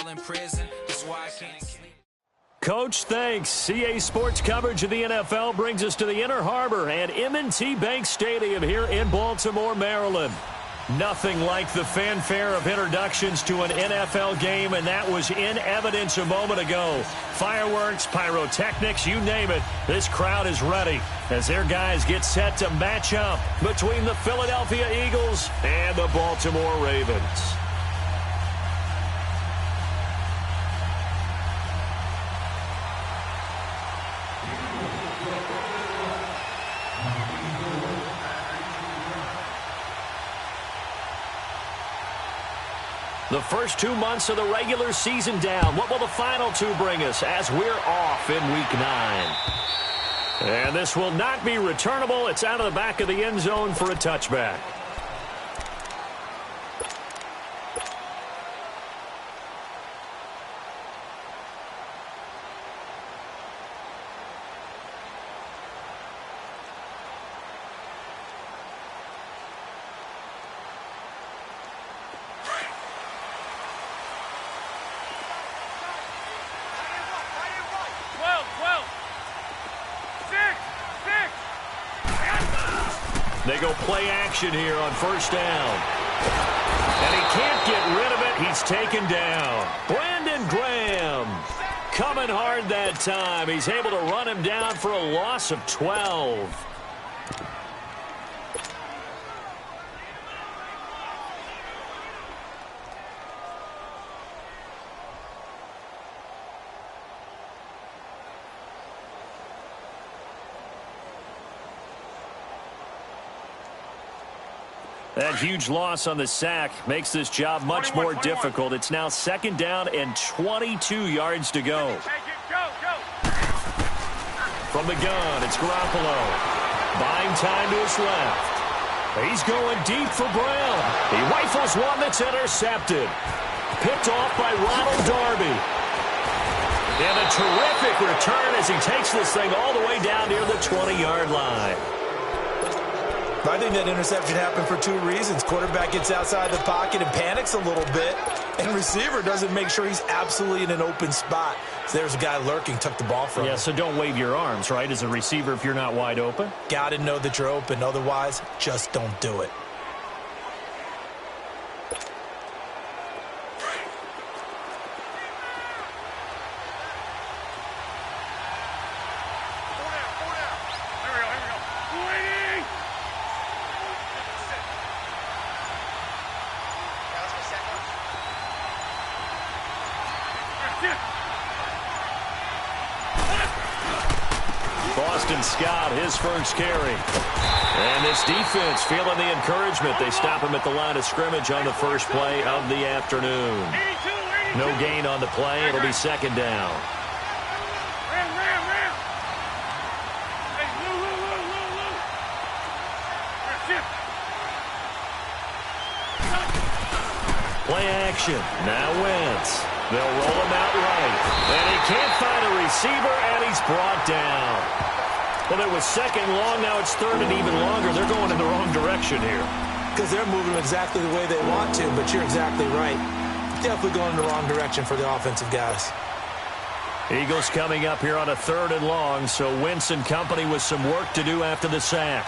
still in prison. That's why I can't sleep. Coach, thanks. CA Sports coverage of the NFL brings us to the Inner Harbor at M&T Bank Stadium here in Baltimore, Maryland. Nothing like the fanfare of introductions to an NFL game, and that was in evidence a moment ago. Fireworks, pyrotechnics, you name it. This crowd is ready as their guys get set to match up between the Philadelphia Eagles and the Baltimore Ravens. The first 2 months of the regular season down. What will the final two bring us as we're off in Week 9? And this will not be returnable. It's out of the back of the end zone for a touchback. They go play action here on first down. And he can't get rid of it. He's taken down. Brandon Graham coming hard that time. He's able to run him down for a loss of 12. That huge loss on the sack makes this job much more difficult. It's now second down and 22 yards to go. From the gun, it's Garoppolo. Buying time to his left. He's going deep for Brown. He rifles one that's intercepted. Picked off by Ronald Darby. And a terrific return as he takes this thing all the way down near the 20-yard line. I think that interception happened for two reasons. Quarterback gets outside the pocket and panics a little bit, and receiver doesn't make sure he's absolutely in an open spot. So there's a guy lurking, took the ball from him. Yeah, so don't wave your arms, right, as a receiver if you're not wide open? Got to know that you're open. Otherwise, just don't do it. Scott, his first carry. And this defense feeling the encouragement. They stop him at the line of scrimmage on the first play of the afternoon. No gain on the play. It'll be second down. Play action. Now Wentz. They'll roll him out right. And he can't find a receiver, and he's brought down. Well, it was second long. Now it's third and even longer. They're going in the wrong direction here. Because they're moving exactly the way they want to, but you're exactly right. Definitely going in the wrong direction for the offensive guys. Eagles coming up here on a third and long, so Wentz and company with some work to do after the sack.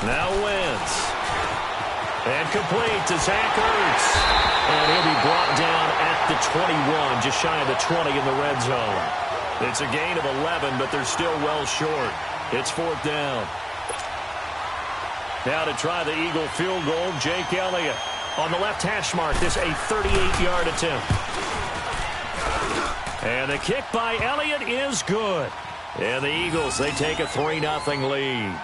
Now Wentz. And complete to Zach Ertz. And he'll be brought down at the 21, just shy of the 20 in the red zone. It's a gain of 11, but they're still well short. It's fourth down. Now to try the Eagle field goal, Jake Elliott. On the left hash mark, this a 38-yard attempt. And the kick by Elliott is good. And the Eagles, they take a 3-0 lead.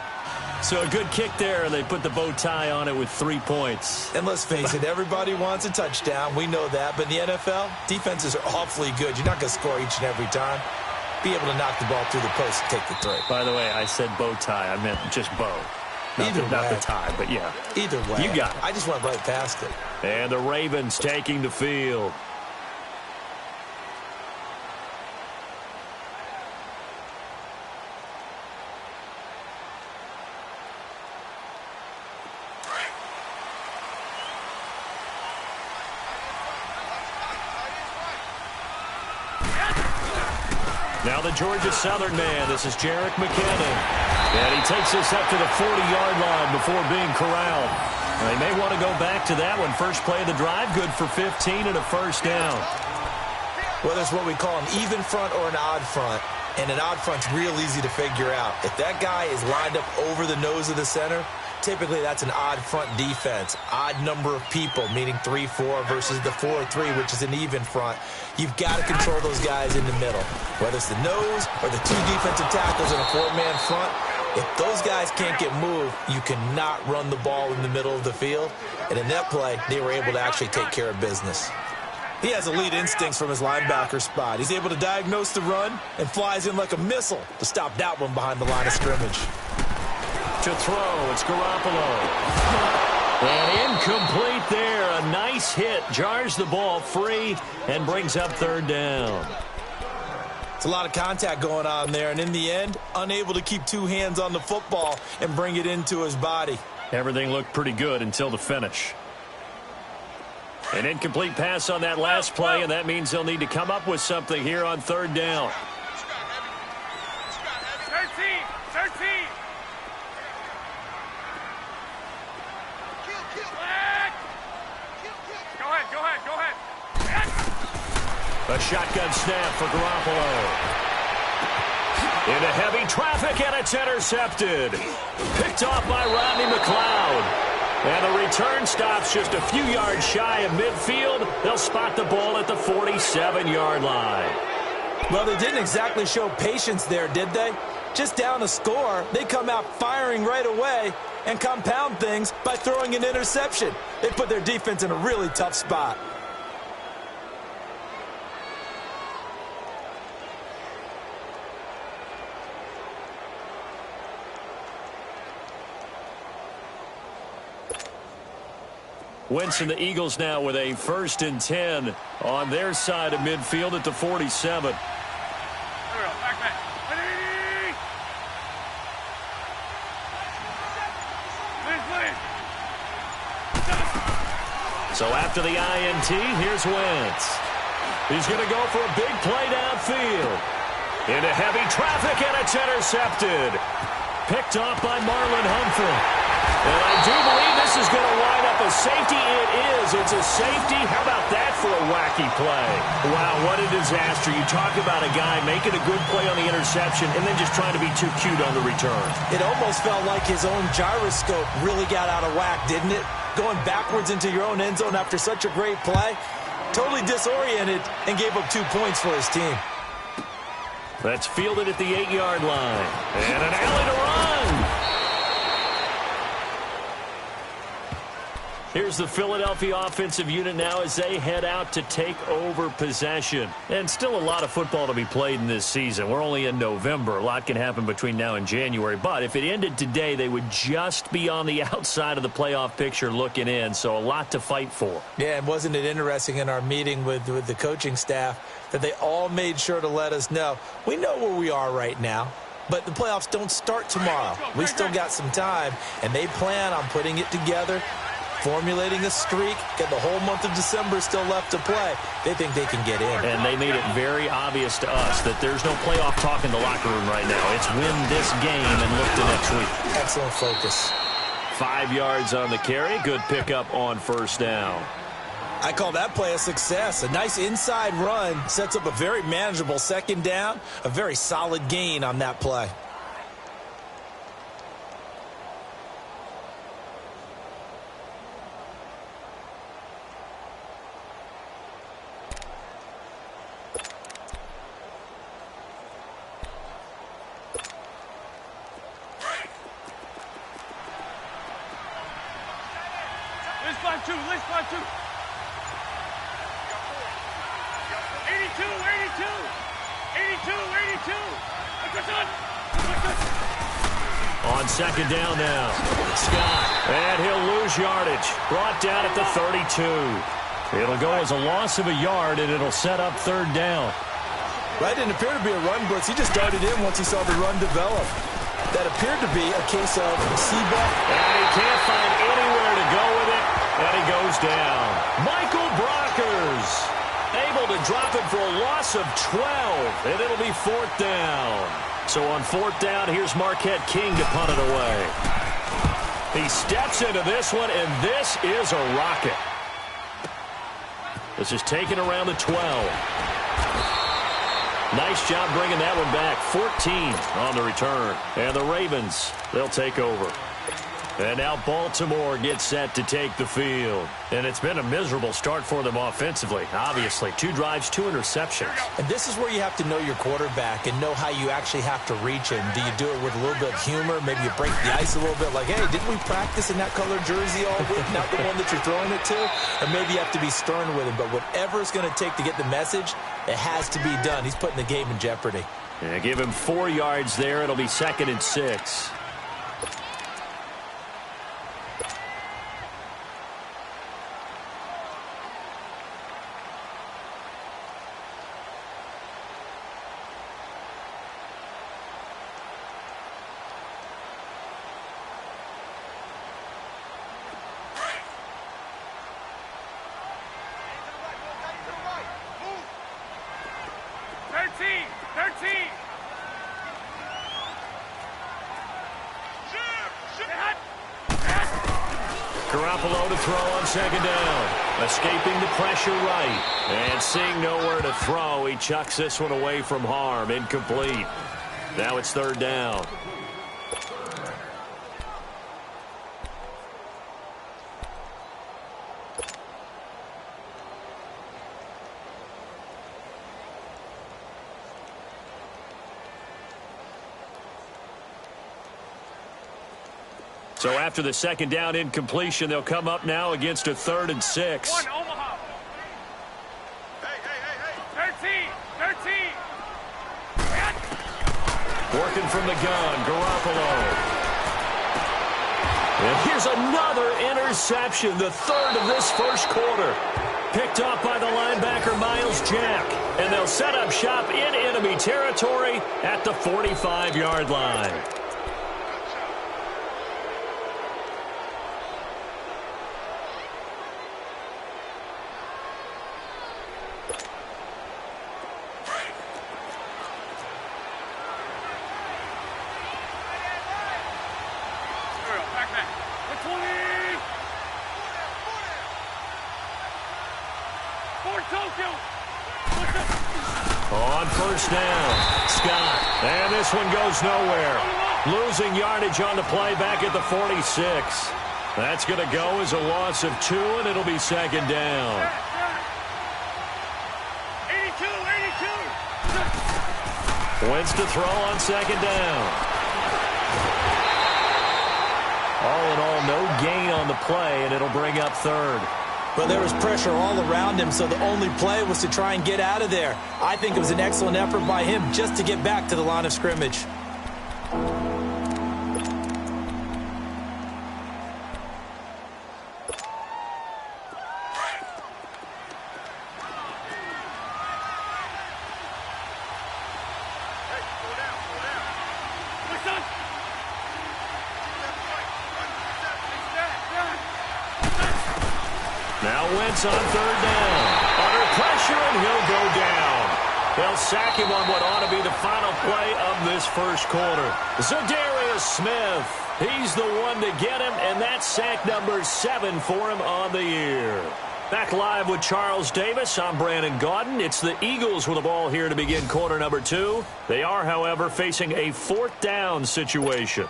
So a good kick there, and they put the bow tie on it with 3 points. And let's face it, everybody wants a touchdown. We know that. But in the NFL, defenses are awfully good. You're not going to score each and every time. Be able to knock the ball through the post and take the throw. By the way, I said bow tie. I meant just bow. Not the tie, but yeah. Either way. You got it. I just went right past it. And the Ravens taking the field. Now the Georgia Southern man. This is Jarek McKinnon. And he takes this up to the 40-yard line before being corralled. They may want to go back to that one. First play of the drive, good for 15 and a first down. Whether it's what we call an even front or an odd front, and an odd front's real easy to figure out. If that guy is lined up over the nose of the center, typically that's an odd front defense. Odd number of people, meaning 3-4 versus the 4-3, which is an even front. You've got to control those guys in the middle. Whether it's the nose or the two defensive tackles in a four-man front, if those guys can't get moved, you cannot run the ball in the middle of the field. And in that play, they were able to actually take care of business. He has elite instincts from his linebacker spot. He's able to diagnose the run and flies in like a missile to stop that one behind the line of scrimmage. To throw, it's Garoppolo. And incomplete there. A nice hit. Jars the ball free and brings up third down. It's a lot of contact going on there, and in the end, unable to keep two hands on the football and bring it into his body. Everything looked pretty good until the finish. An incomplete pass on that last play, and that means they'll need to come up with something here on third down. 13. Go ahead. A shotgun snap for Garoppolo. Into heavy traffic, and it's intercepted. Picked off by Rodney McLeod. And the return stops just a few yards shy of midfield. They'll spot the ball at the 47-yard line. Well, they didn't exactly show patience there, did they? Just down a score, they come out firing right away and compound things by throwing an interception. They put their defense in a really tough spot. Wentz and the Eagles now with a 1st and 10 on their side of midfield at the 47. So after the INT, here's Wentz. He's going to go for a big play downfield. Into heavy traffic, and it's intercepted. Picked off by Marlon Humphrey. And I do believe this is going to wind up a safety. It is. It's a safety. How about that for a wacky play? Wow, what a disaster. You talk about a guy making a good play on the interception and then just trying to be too cute on the return. It almost felt like his own gyroscope really got out of whack, didn't it? Going backwards into your own end zone after such a great play. Totally disoriented and gave up 2 points for his team. That's fielded at the 8-yard line. And an alley to run. Here's the Philadelphia offensive unit now as they head out to take over possession. And still a lot of football to be played in this season. We're only in November. A lot can happen between now and January. But if it ended today, they would just be on the outside of the playoff picture looking in. So a lot to fight for. Yeah, and wasn't it interesting in our meeting with the coaching staff that they all made sure to let us know, we know where we are right now. But the playoffs don't start tomorrow. We still got some time, and they plan on putting it together, formulating a streak, get the whole month of December still left to play. They think they can get in. And they made it very obvious to us that there's no playoff talk in the locker room right now. It's win this game and look to next week. Excellent focus. 5 yards on the carry. Good pickup on first down. I call that play a success. A nice inside run sets up a very manageable second down. A very solid gain on that play. Let's find two. 82. On second down now, Scott. And he'll lose yardage. Brought down at the 32. It'll go as a loss of a yard, and it'll set up third down. That didn't appear to be a run blitz. He just darted in once he saw the run develop. That appeared to be a case of C-back. And he can't find anywhere to go with it, and he goes down. Michael Brockers able to drop it for a loss of 12, and it'll be 4th down. So on 4th down, here's Marquette King to punt it away. He steps into this one, and this is a rocket. This is taken around the 12. Nice job bringing that one back. 14 on the return. And the Ravens, they'll take over. And now Baltimore gets set to take the field. And it's been a miserable start for them offensively, obviously. 2 drives, 2 interceptions. And this is where you have to know your quarterback and know how you actually have to reach him. Do you do it with a little bit of humor? Maybe you break the ice a little bit, like, hey, didn't we practice in that color jersey all week? Not the one that you're throwing it to? Or maybe you have to be stern with him. But whatever it's going to take to get the message, it has to be done. He's putting the game in jeopardy. And give him 4 yards there. It'll be 2nd and 6. Garoppolo to throw on 2nd down. Escaping the pressure right. And seeing nowhere to throw, he chucks this one away from harm. Incomplete. Now it's 3rd down. So after the 2nd down incompletion, they'll come up now against a 3rd and 6. 1, Omaha. Hey. 13. Working from the gun, Garoppolo. And here's another interception, the 3rd of this first quarter. Picked off by the linebacker, Miles Jack. And they'll set up shop in enemy territory at the 45-yard line. On 1st down, Scott. And this one goes nowhere. Losing yardage on the play back at the 46. That's going to go as a loss of 2, and it'll be 2nd down. 82. Wentz to throw on 2nd down. All in all, no gain on the play, and it'll bring up 3rd. Well, there was pressure all around him, so the only play was to try and get out of there. I think it was an excellent effort by him just to get back to the line of scrimmage. Now Wentz on 3rd down. Under pressure, and he'll go down. They'll sack him on what ought to be the final play of this first quarter. Zadarius Smith. He's the one to get him, and that's sack number 7 for him on the year. Back live with Charles Davis. I'm Brandon Gaudin. It's the Eagles with the ball here to begin quarter number 2. They are, however, facing a 4th down situation.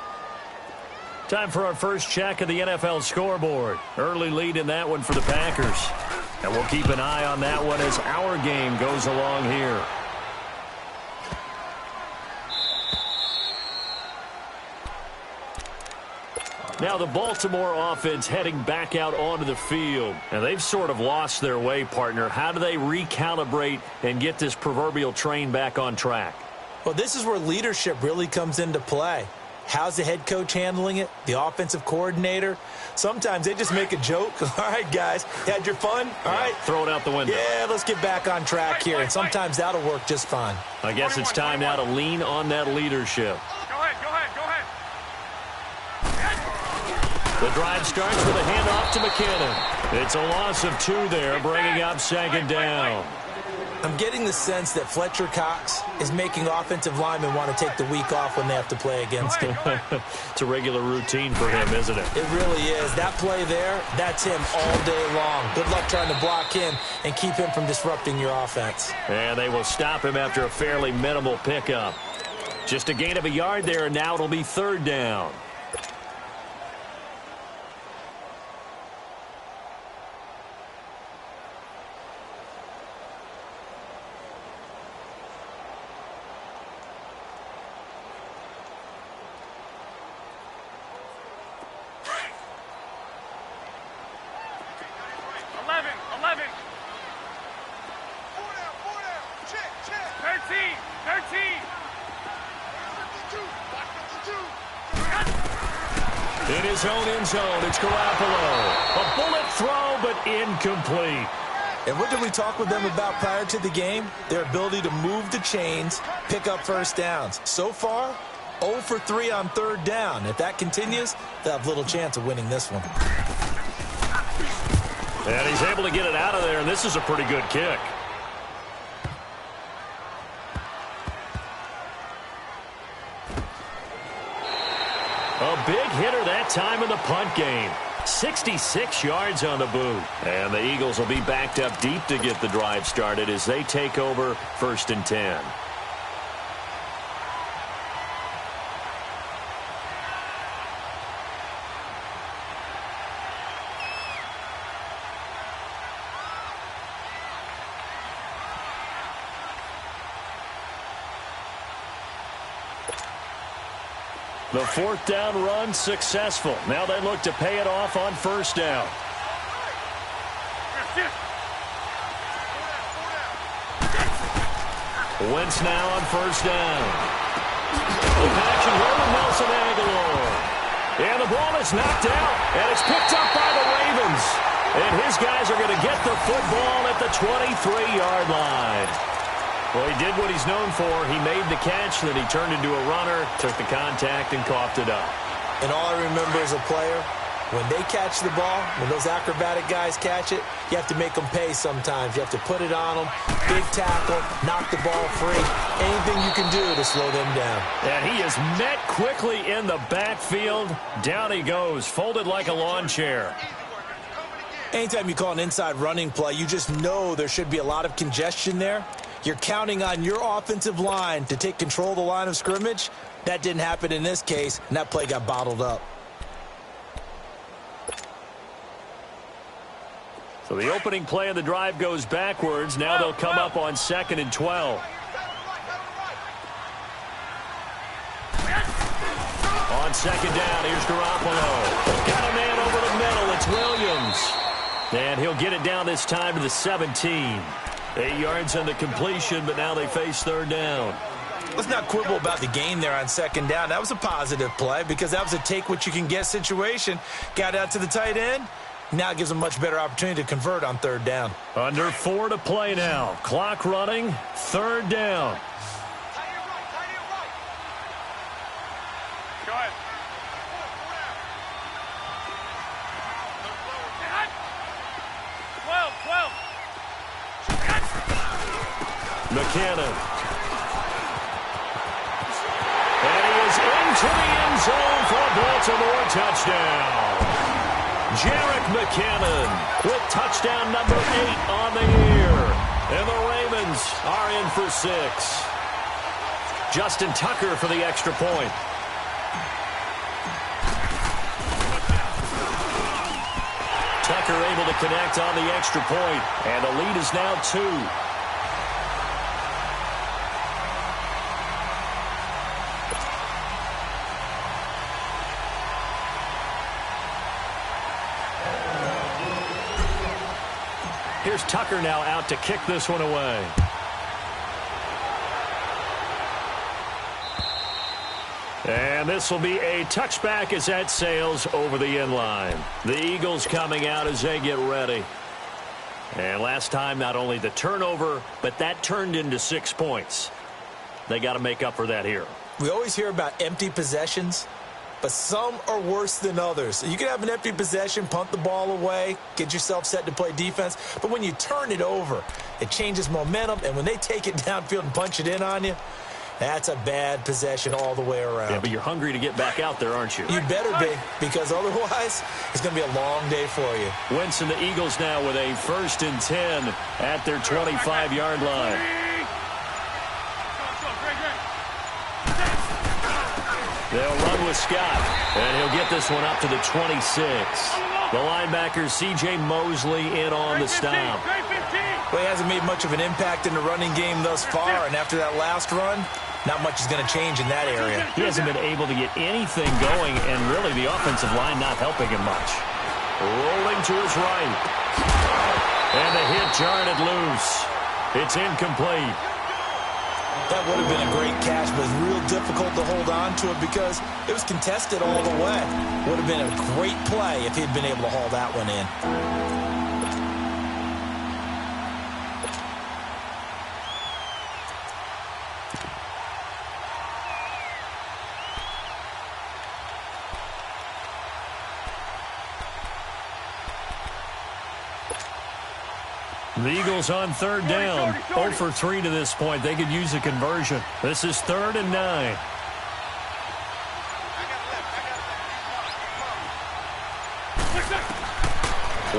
Time for our first check of the NFL scoreboard. Early lead in that one for the Packers. And we'll keep an eye on that one as our game goes along here. Now the Baltimore offense heading back out onto the field. And they've sort of lost their way, partner. How do they recalibrate and get this proverbial train back on track? Well, this is where leadership really comes into play. How's the head coach handling it? The offensive coordinator? Sometimes they just make a joke. All right, guys, had your fun? All right. Throw it out the window. Yeah, let's get back on track here. And sometimes that'll work just fine. I guess it's time now to lean on that leadership. Go ahead. The drive starts with a handoff to McKinnon. It's a loss of 2 there, bringing up 2nd down. I'm getting the sense that Fletcher Cox is making offensive linemen want to take the week off when they have to play against him. It's a regular routine for him, isn't it? It really is. That play there, that's him all day long. Good luck trying to block him and keep him from disrupting your offense. And they will stop him after a fairly minimal pickup. Just a gain of a yard there, and now it'll be 3rd down. In his own end zone, it's Garoppolo. A bullet throw, but incomplete. And what did we talk with them about prior to the game? Their ability to move the chains, pick up first downs. So far, 0 for 3 on 3rd down. If that continues, they'll have little chance of winning this one. And he's able to get it out of there, and this is a pretty good kick. A big hitter that time in the punt game. 66 yards on the boot. And the Eagles will be backed up deep to get the drive started as they take over 1st and 10. The 4th down run successful. Now they look to pay it off on 1st down. Wentz now on 1st down. The action here with Nelson Aguilar. And the ball is knocked out, and it's picked up by the Ravens. And his guys are going to get the football at the 23-yard line. Well, he did what he's known for. He made the catch, then he turned into a runner, took the contact, and coughed it up. And all I remember as a player, when they catch the ball, when those acrobatic guys catch it, you have to make them pay sometimes. You have to put it on them, big tackle, knock the ball free. Anything you can do to slow them down. And he is met quickly in the backfield. Down he goes, folded like a lawn chair. Anytime you call an inside running play, you just know there should be a lot of congestion there. You're counting on your offensive line to take control of the line of scrimmage. That didn't happen in this case, and that play got bottled up. So the opening play of the drive goes backwards. Now they'll come up on 2nd and 12. On 2nd down, here's Garoppolo. Got a man over the middle. It's Williams. And he'll get it down this time to the 17. 8 yards on the completion, but now they face 3rd down. Let's not quibble about the gain there on 2nd down. That was a positive play because that was a take-what-you-can-get situation. Got out to the tight end. Now it gives them a much better opportunity to convert on 3rd down. Under 4 to play now. Clock running. 3rd down. Go ahead. McKinnon. And he is into the end zone for a Baltimore touchdown. Jerick McKinnon with touchdown number 8 on the year. And the Ravens are in for 6. Justin Tucker for the extra point. Tucker able to connect on the extra point. And the lead is now 2. Here's Tucker now out to kick this one away. And this will be a touchback as that sails over the end line. The Eagles coming out as they get ready. And last time, not only the turnover, but that turned into 6 points. They got to make up for that here. We always hear about empty possessions. but some are worse than others. You can have an empty possession, punt the ball away, get yourself set to play defense, but when you turn it over, it changes momentum, and when they take it downfield and punch it in on you, that's a bad possession all the way around. Yeah, but you're hungry to get back out there, aren't you? You better be, because otherwise it's going to be a long day for you. Wentz and the Eagles now with a 1st and 10 at their 25-yard line. They'll run with Scott, and he'll get this one up to the 26. The linebacker, C.J. Mosley, in on the stop. Well, he hasn't made much of an impact in the running game thus far, and after that last run, not much is going to change in that area. He hasn't been able to get anything going, and really the offensive line not helping him much. Rolling to his right. And the hit jarred it loose. It's incomplete. That would have been a great catch, but it's real difficult to hold on to it because it was contested all the way. Would have been a great play if he'd been able to haul that one in. The Eagles on 3rd down. 0 for 3 to this point. They could use a conversion. This is 3rd and 9.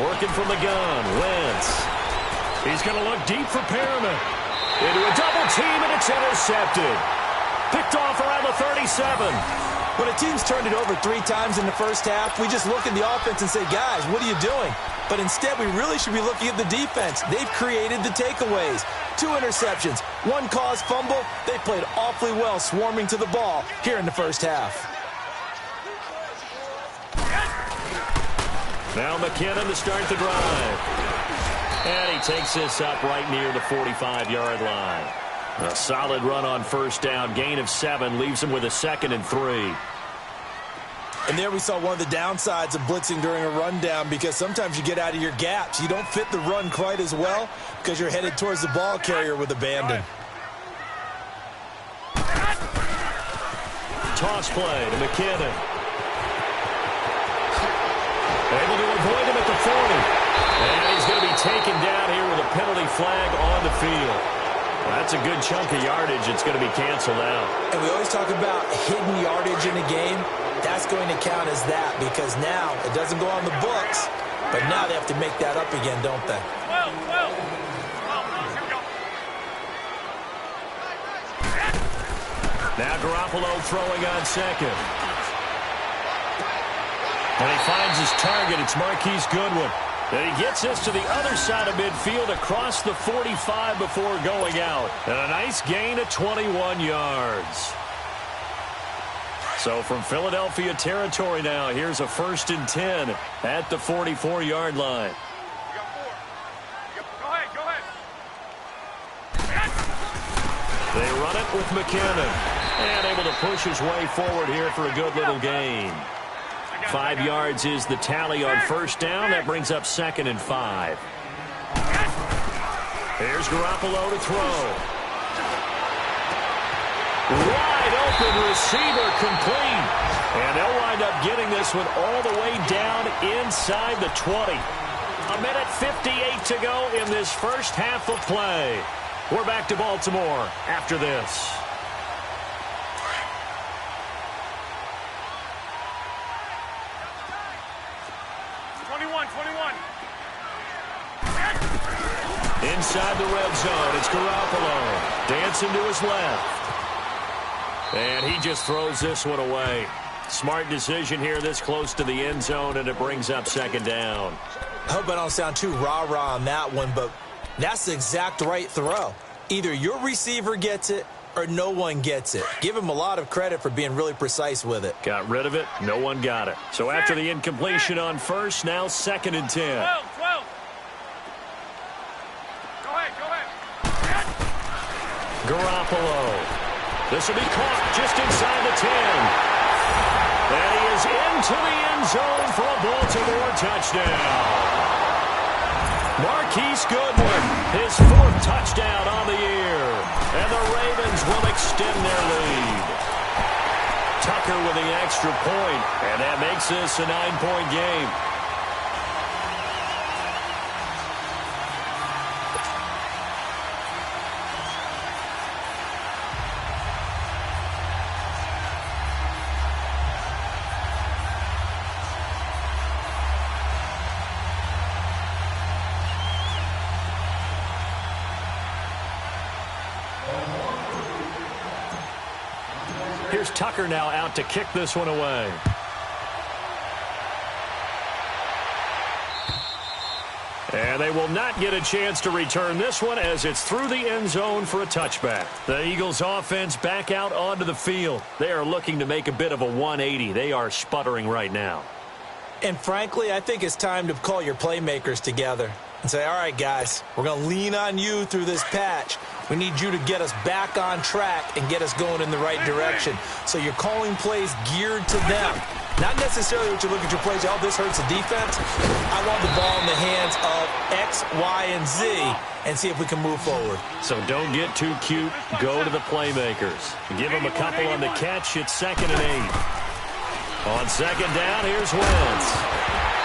Working from the gun. Wentz. He's going to look deep for Perriman. Into a double team, and it's intercepted. Picked off around the 37. When a team's turned it over 3 times in the first half, we just look at the offense and say, guys, what are you doing? But instead, we really should be looking at the defense. They've created the takeaways. 2 interceptions, 1 caused fumble. They played awfully well swarming to the ball here in the first half. Now McKinnon to start the drive. And he takes this up right near the 45-yard line. A solid run on 1st down. Gain of 7 leaves him with a 2nd and 3. And there we saw one of the downsides of blitzing during a rundown because sometimes you get out of your gaps. You don't fit the run quite as well because you're headed towards the ball carrier with abandon. Toss play to McKinnon. Able to avoid him at the 40. And he's going to be taken down here with a penalty flag on the field. Well, that's a good chunk of yardage. It's going to be canceled out. And we always talk about hidden yardage in a game. That's going to count as that because now it doesn't go on the books, but now they have to make that up again, don't they? Now Garoppolo throwing on 2nd. And he finds his target. It's Marquise Goodwin. And he gets this to the other side of midfield across the 45 before going out. And a nice gain of 21 yards. So from Philadelphia territory now, here's a 1st and 10 at the 44-yard line. Go ahead. They run it with McKinnon. And able to push his way forward here for a good little gain. 5 yards is the tally on 1st down. That brings up 2nd and 5. Here's Garoppolo to throw. Wide open receiver complete. And they'll wind up getting this one all the way down inside the 20. 1:58 to go in this first half of play. We're back to Baltimore after this. Inside the red zone, it's Garoppolo. Dancing to his left. And he just throws this one away. Smart decision here this close to the end zone, and it brings up 2nd down. I hope I don't sound too rah-rah on that one, but that's the exact right throw. Either your receiver gets it or no one gets it. Give him a lot of credit for being really precise with it. Got rid of it. No one got it. So after the incompletion on 1st, now 2nd and 10. 12. Garoppolo. This will be caught just inside the 10. And he is into the end zone for a Baltimore touchdown. Marquise Goodwin, his 4th touchdown on the year. And the Ravens will extend their lead. Tucker with the extra point, and that makes this a 9-point game. Here's Tucker now out to kick this one away. And they will not get a chance to return this one as it's through the end zone for a touchback. The Eagles offense back out onto the field. They are looking to make a bit of a 180. They are sputtering right now. And frankly, I think it's time to call your playmakers together and say, all right, guys, we're going to lean on you through this patch. We need you to get us back on track and get us going in the right direction. So you're calling plays geared to them. Not necessarily what you look at your plays, oh, this hurts the defense. I want the ball in the hands of X, Y, and Z and see if we can move forward. So don't get too cute. Go to the playmakers. Give them a couple on the catch. It's 2nd and 8. On 2nd down, here's Wentz.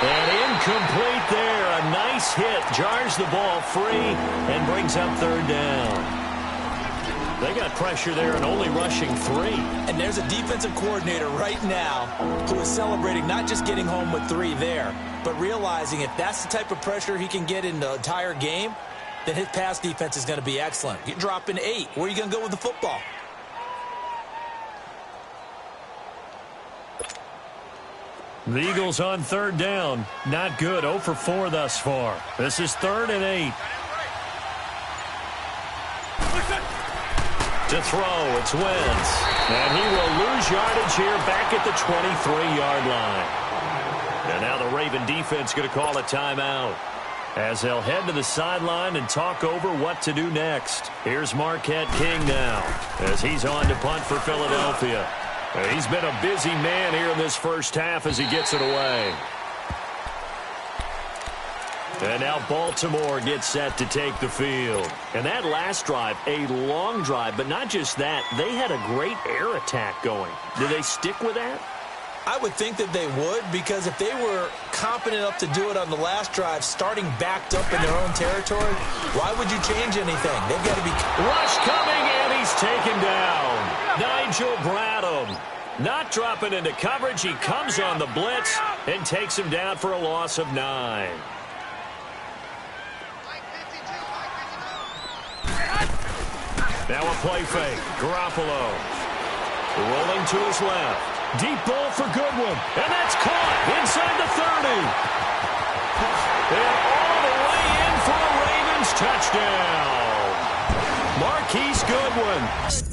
And incomplete there. A nice hit. Jars the ball free and brings up 3rd down. They got pressure there and only rushing 3. And there's a defensive coordinator right now who is celebrating not just getting home with 3 there, but realizing if that's the type of pressure he can get in the entire game, then his pass defense is going to be excellent. You're dropping 8. Where are you going to go with the football? The Eagles on 3rd down. Not good. 0 for 4 thus far. This is 3rd and 8. To throw, it's Wentz. And he will lose yardage here back at the 23-yard line. And now the Raven defense going to call a timeout as they'll head to the sideline and talk over what to do next. Here's Marquette King now as he's on to punt for Philadelphia. He's been a busy man here in this first half as he gets it away. And now Baltimore gets set to take the field. And that last drive, a long drive, but not just that. They had a great air attack going. Do they stick with that? I would think that they would, because if they were competent enough to do it on the last drive, starting backed up in their own territory, why would you change anything? They've got to be... Rush coming, and he's taken down. Nigel Bradham not dropping into coverage. He comes on the blitz and takes him down for a loss of 9. Now a play fake. Garoppolo rolling to his left. Deep ball for Goodwin. And that's caught inside the 30. And all the way in for a Ravens touchdown. Marquise Goodwin.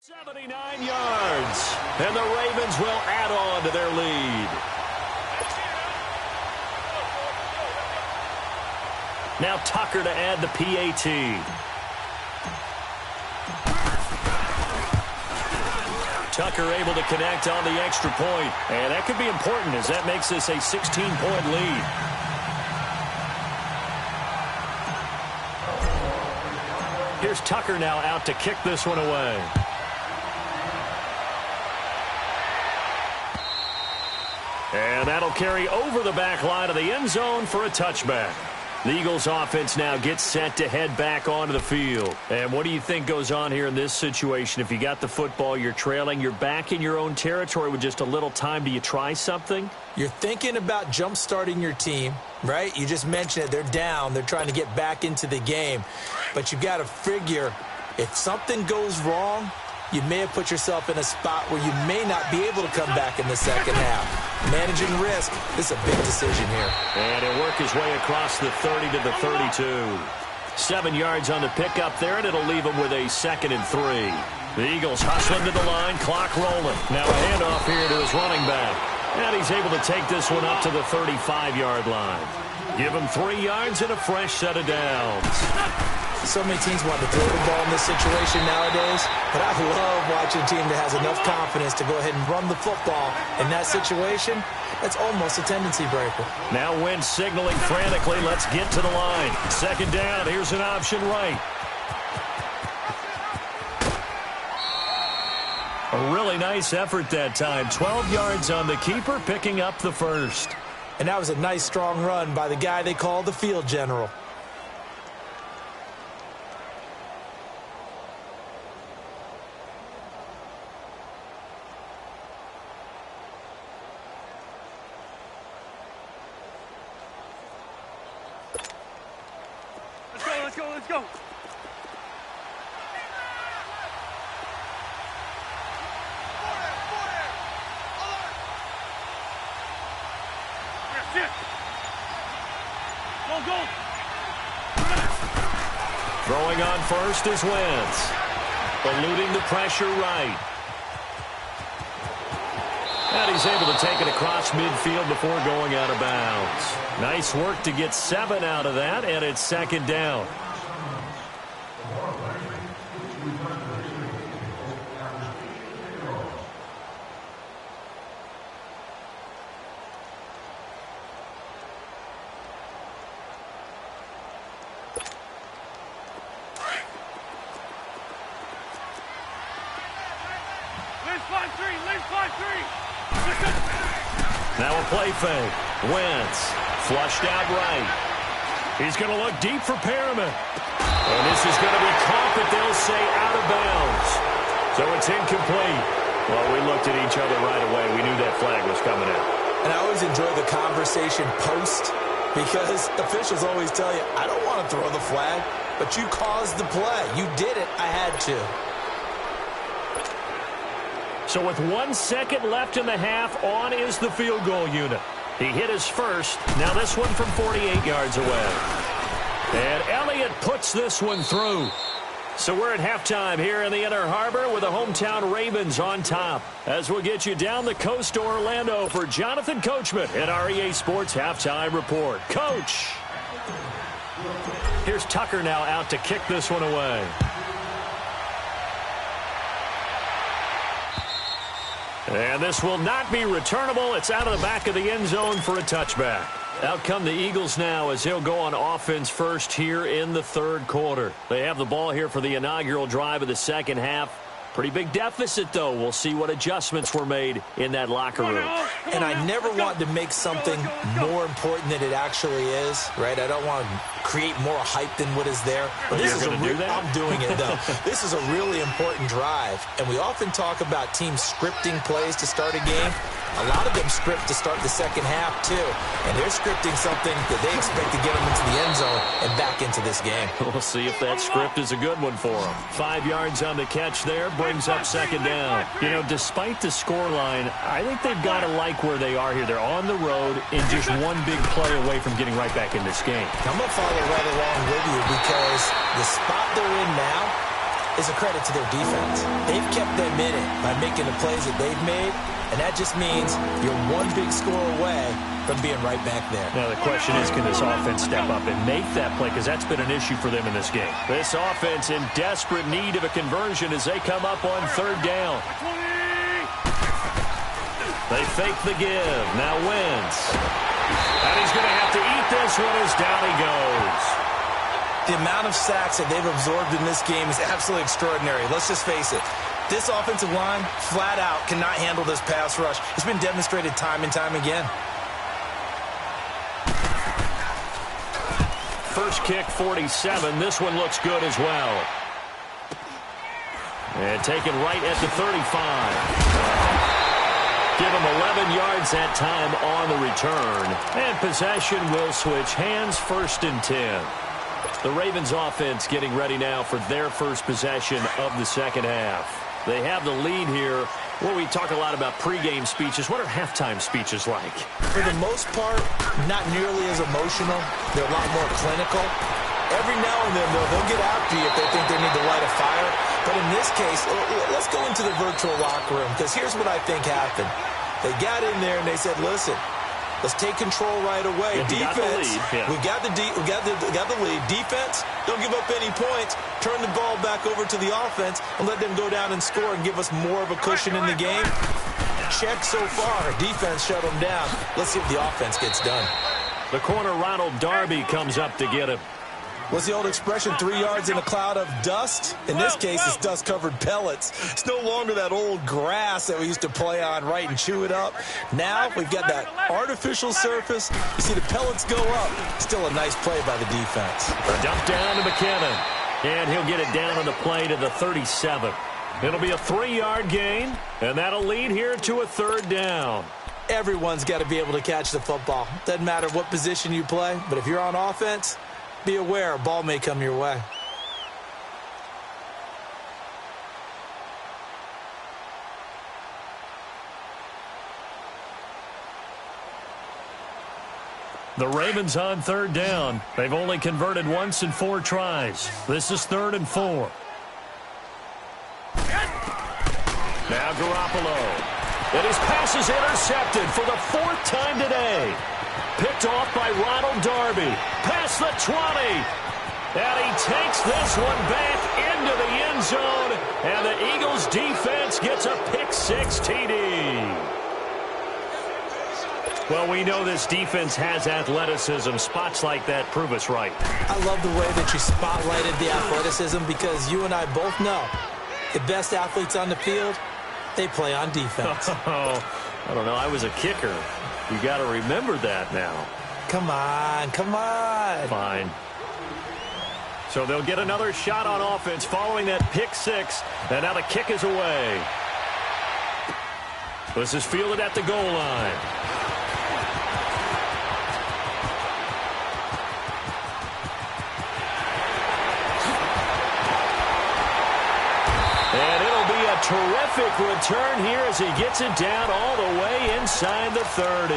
.79 yards, and the Ravens will add on to their lead. Now Tucker to add the PAT. Tucker able to connect on the extra point, and that could be important as that makes this a 16-point lead. Here's Tucker now out to kick this one away. And that'll carry over the back line of the end zone for a touchback. The Eagles offense now gets set to head back onto the field. And what do you think goes on here in this situation? If you got the football, you're trailing, you're back in your own territory with just a little time. Do you try something? You're thinking about jump-starting your team, right? You just mentioned it. They're down. They're trying to get back into the game. But you've got to figure if something goes wrong, you may have put yourself in a spot where you may not be able to come back in the second half. Managing risk, this is a big decision here. And he'll work his way across the 30 to the 32. 7 yards on the pickup there, and it'll leave him with a 2nd and 3. The Eagles hustling to the line, clock rolling. Now a handoff here to his running back. And he's able to take this one up to the 35-yard line. Give him 3 yards and a fresh set of downs. So many teams want to throw the ball in this situation nowadays, but I love watching a team that has enough confidence to go ahead and run the football in that situation. That's almost a tendency breaker. Now Wentz signaling frantically, let's get to the line. Second down, here's an option right. A really nice effort that time. 12 yards on the keeper, picking up the first. And that was a nice, strong run by the guy they call the field general. Let's go, let's go. Go. Throwing on first is Wentz. Eluding the pressure right. And he's able to take it across midfield before going out of bounds. Nice work to get 7 out of that, and it's second down. Now a play fake. Wentz flushed out right. He's going to look deep for Perriman. And this is going to be caught, but they'll say out of bounds. So it's incomplete. Well, we looked at each other right away. We knew that flag was coming out. And I always enjoy the conversation post because officials always tell you, I don't want to throw the flag, but you caused the play. You did it. I had to. So with 1 second left in the half, on is the field goal unit. He hit his first. Now this one from 48 yards away. And Elliott puts this one through. So we're at halftime here in the Inner Harbor with the hometown Ravens on top. As we'll get you down the coast to Orlando for Jonathan Coachman at our EA Sports Halftime Report. Coach! Here's Tucker now out to kick this one away. And this will not be returnable. It's out of the back of the end zone for a touchback. Out come the Eagles now as they'll go on offense first here in the third quarter. They have the ball here for the inaugural drive of the second half. Pretty big deficit, though. We'll see what adjustments were made in that locker room. And I never want to make something more important than it actually is, right? I don't want to create more hype than what is there. But this is I'm doing it, though. This is a really important drive. And we often talk about teams scripting plays to start a game. A lot of them script to start the second half, too. And they're scripting something that they expect to get them into the end zone and back into this game. We'll see if that script is a good one for them. 5 yards on the catch there, brings up second down. You know, despite the scoreline, I think they've got to like where they are here. They're on the road and just one big play away from getting right back in this game. I'm going to follow right along with you because the spot they're in now is a credit to their defense. They've kept them in it by making the plays that they've made. And that just means you're one big score away from being right back there. Now the question is, can this offense step up and make that play? Because that's been an issue for them in this game. This offense in desperate need of a conversion as they come up on third down. They fake the give. Now Wentz. And he's going to have to eat this one as down he goes. The amount of sacks that they've absorbed in this game is absolutely extraordinary. Let's just face it. This offensive line, flat out, cannot handle this pass rush. It's been demonstrated time and time again. First kick, 47. This one looks good as well. And taken right at the 35. Give him 11 yards that time on the return. And possession will switch hands, 1st and 10. The Ravens offense getting ready now for their first possession of the second half. They have the lead here. Well, we talk a lot about pregame speeches. What are halftime speeches like? For the most part, not nearly as emotional. They're a lot more clinical. Every now and then, though, they'll get after you if they think they need to light a fire. But in this case, let's go into the virtual locker room, because here's what I think happened. They got in there and they said, listen, let's take control right away. Defense, we got the lead. Defense, don't give up any points. Turn the ball back over to the offense and let them go down and score and give us more of a cushion in the game. Check so far. Defense shut them down. Let's see if the offense gets done. The corner, Ronald Darby, comes up to get him. What's the old expression, 3 yards in a cloud of dust? In this case, it's dust-covered pellets. It's no longer that old grass that we used to play on, right, and chew it up. Now we've got that artificial surface. You see the pellets go up. Still a nice play by the defense. A dump down to McKinnon, and he'll get it down on the play to the 37. It'll be a 3-yard gain, and that'll lead here to a 3rd down. Everyone's got to be able to catch the football. Doesn't matter what position you play, but if you're on offense, be aware, a ball may come your way. The Ravens on 3rd down. They've only converted once in 4 tries. This is 3rd and 4. Now Garoppolo. And his pass is intercepted for the 4th time today. Picked off by Ronald Darby. Past the 20. And he takes this one back into the end zone. And the Eagles defense gets a pick-6 TD. Well, we know this defense has athleticism. Spots like that prove us right. I love the way that you spotlighted the athleticism, because you and I both know the best athletes on the field, they play on defense. I don't know. I was a kicker. You got to remember that now. Come on, come on. Fine. So they'll get another shot on offense following that pick-6, and now the kick is away. This is fielded at the goal line. And it'll be a terrific return here as he gets it down all the way inside the 30.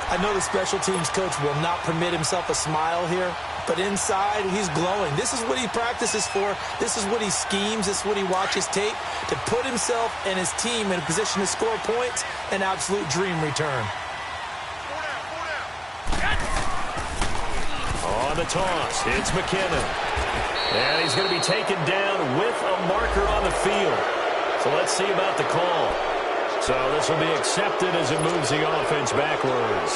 I know the special teams coach will not permit himself a smile here, but inside he's glowing. This is what he practices for. This is what he schemes. This is what he watches tape to put himself and his team in a position to score points. An absolute dream return. On the toss, it's McKinnon. And he's going to be taken down with a marker on the field. So let's see about the call. So this will be accepted as it moves the offense backwards.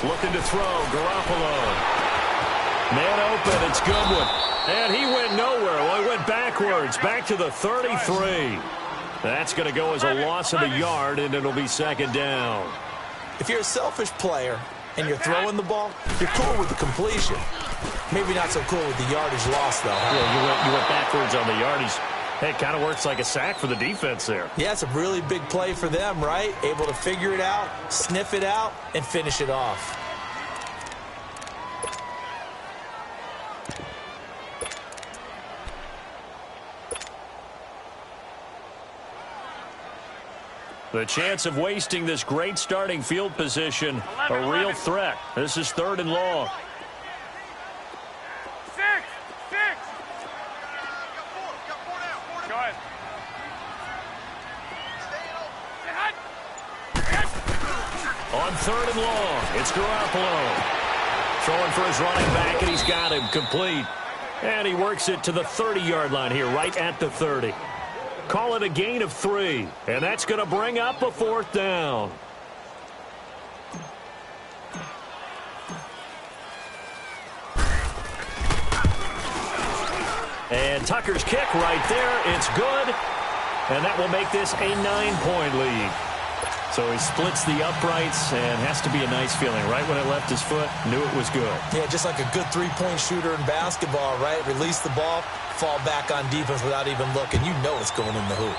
Looking to throw, Garoppolo. Man open, it's Goodwin. And he went nowhere. Well, he went backwards, back to the 33. That's going to go as a loss of a yard, and it'll be 2nd down. If you're a selfish player and you're throwing the ball, you're cool with the completion. Maybe not so cool with the yardage loss, though. Huh? Yeah, you went backwards on the yardage. Hey, it kind of works like a sack for the defense there. Yeah, it's a really big play for them, right? Able to figure it out, sniff it out, and finish it off. The chance of wasting this great starting field position, a real threat. This is 3rd and long. 6. Go ahead. On 3rd and long, it's Garoppolo. Throwing for his running back, and he's got him complete. And he works it to the 30-yard line here, right at the 30. Call it a gain of 3, and that's going to bring up a 4th down. And Tucker's kick right there. It's good, and that will make this a 9-point lead. So he splits the uprights, and has to be a nice feeling. Right when it left his foot, knew it was good. Yeah, just like a good 3-point shooter in basketball, right? Release the ball, fall back on defense without even looking. You know it's going in the hoop.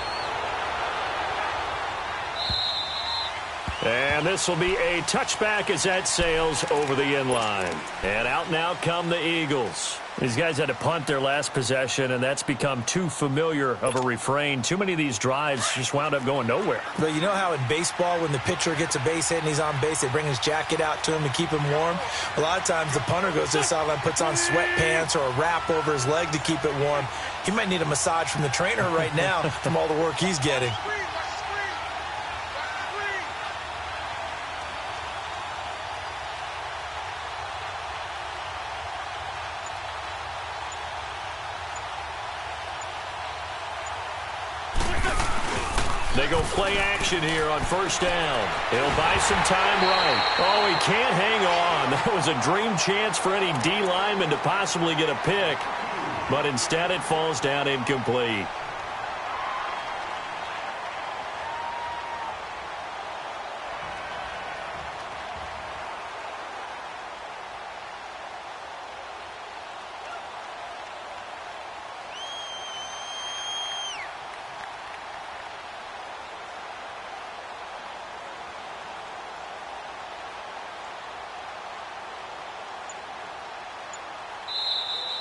And this will be a touchback as that sails over the end line. And out now come the Eagles. These guys had to punt their last possession, and that's become too familiar of a refrain. Too many of these drives just wound up going nowhere. But you know how in baseball, when the pitcher gets a base hit and he's on base, they bring his jacket out to him to keep him warm? A lot of times the punter goes to the sideline, puts on sweatpants or a wrap over his leg to keep it warm. He might need a massage from the trainer right now from all the work he's getting. They go play action here on first down. He'll buy some time right. Oh, he can't hang on. That was a dream chance for any D lineman to possibly get a pick, but instead it falls down incomplete.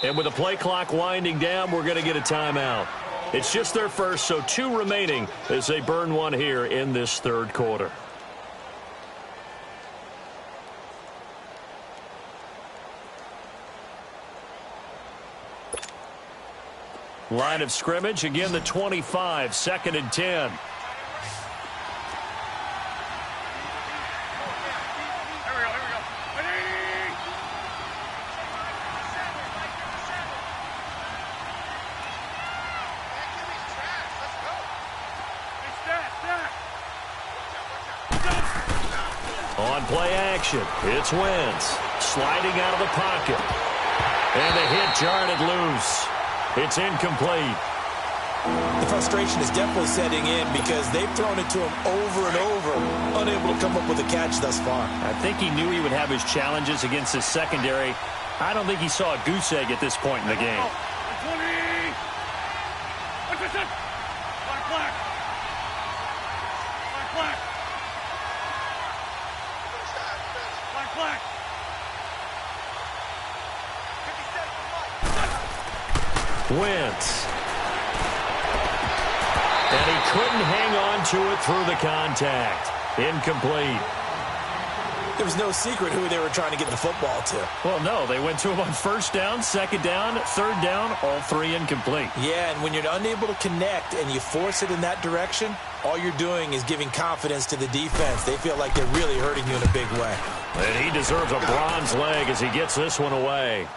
And with the play clock winding down, we're going to get a timeout. It's just their first, so 2 remaining as they burn one here in this third quarter. Line of scrimmage, again the 25, 2nd and 10. On play action, it's Wentz sliding out of the pocket. And the hit jarred loose. It's incomplete. The frustration is definitely setting in because they've thrown it to him over and over, unable to come up with a catch thus far. I think he knew he would have his challenges against his secondary. I don't think he saw a goose egg at this point in the game. 20! What's this? Black. Wentz. And he couldn't hang on to it through the contact. Incomplete. There was no secret who they were trying to get the football to. Well, no. They went to him on first down, second down, third down, all 3 incomplete. Yeah, and when you're unable to connect and you force it in that direction, all you're doing is giving confidence to the defense. They feel like they're really hurting you in a big way. And he deserves a bronze leg as he gets this one away.